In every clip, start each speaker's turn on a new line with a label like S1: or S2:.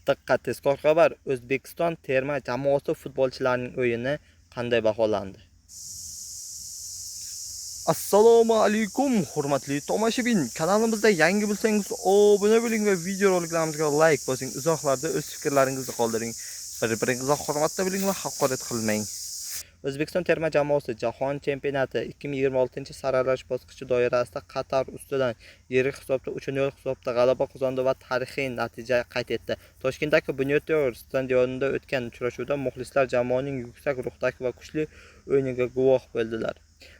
S1: Diqqat, tezkor xabar. O'zbekiston terma jamoasi futbolchilarining o'yini qanday baholandi? Assalomu alaykum, hurmatli tomoshabin. Kanalimizda yangi bo'lsangiz, obuna bo'ling va video roliklarimizga like bosing. Izohlarda o'z fikrlaringizni qoldiring. Bir-biringizga hurmatda bo'ling va haqorat qilmang. O'zbekiston terma jamoasi Jahon chempionati 2026-saralash bosqichi doirasida Qatar ustidan yirik hisobda 3-0 hisobda g'alaba qozondi va tarixiy natija qayd etdi. Toshkentdagi Bunyod stadionida o'tgan uchrashuvda muxlislar jamoaning yuksak ruhdagi va kuchli o'yiniga guvoh bo'ldilar.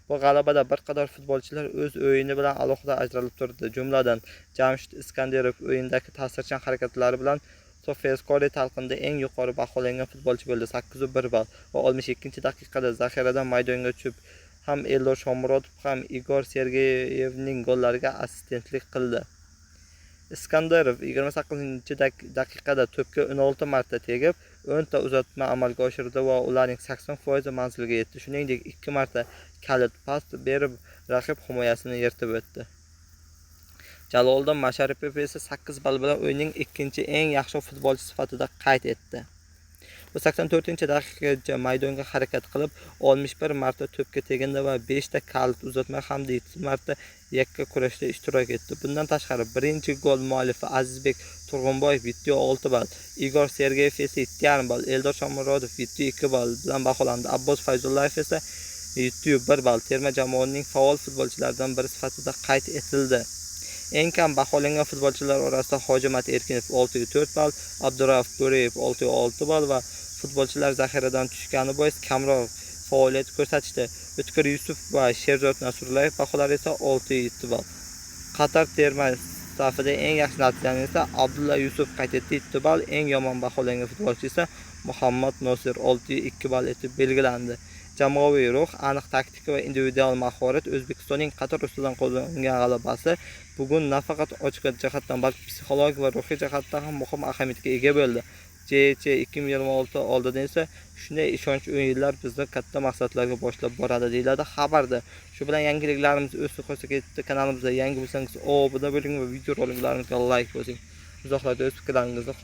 S1: Bu g'alabada bir qator futbolchilar o'z o'yini bilan alohida ajralib turdi. Jumladan, Jamshid Iskandarov o'yindagi ta'sirchan harakatlari bilan Sofyaskori talqinida eng yuqori baholangan futbolchi bo'ldi, 8.1 ball va 62-daqiqada zaxiradan maydonga tushib, ham Eldor Shomurodov ham Igor Sergeyevning gollariga assistentlik qildi. Iskandarov 28-daqiqada to'pga 16 marta tegib, 10 ta uzatma amalga oshirdi va ularning 80% manzilga yetdi. Shuningdek, 2 marta kalit pas berib, raqib himoyasini yirtib o'tdi. Jaloliddin Masharipov esa 8 ball bilan o'yinning ikkinchi eng yaxshi futbolchi sifatida qayd etdi. U 84-daqiqagacha maydonga harakat qilib, 61 marta to'pga tegindi va 5 ta kalit uzatma hamda 7 marta yakka kurashda ishtirok etdi. Bundan tashqari, birinchi gol muallifi Azizbek Turg'unboyev 7.6 ball, Igor Sergeyev esa 7.5 ball, Eldor Shomurodov 7.2 ball bilan baholandi. Abbos Fayzullayev esa 7.1 ball terma jamoaning faol futbolchilaridan biri sifatida qayd etildi. Eng kam baholangan futbolchilar orasida Hojimat Erkinov 6.4 ball, Abdurauf Bo'riyev 6.6 ball va futbolchilar zaxiradan tushgani bois kamroq faoliyat ko'rsatishdi. O'tkir Yusuf va Sherzod Nasrullayev baholari esa 6.7 ball. Qatar terma safida eng yaxshi natijani esa Abdulla Yusuf qayd etdi, 7 ball. Eng yomon baholangan futbolchi esa Muhammad Nosir 6.2 ball etib belgilandi. Jamoaviy ruh, aniq taktika va individual mahorat O'zbekistonning Qatar ustidan qozongan g'alabasi bugun nafaqat ochiq jihatdan, balki psixologik va ruhiy jihatdan ham muhim ahamiyatga ega bo'ldi. JC 2026 oldida esa shunday ishonch o'yinlar bizni katta maqsadlarga boshlab boradi, deyiladi xabarda. Shu bilan yangiliklarimiz o'z sohasiga ketdi. Kanalimizga yangi bo'lsangiz obuna bo'ling va video roliklarimizga like bosing. Izohlarda o'z fikrlaringizni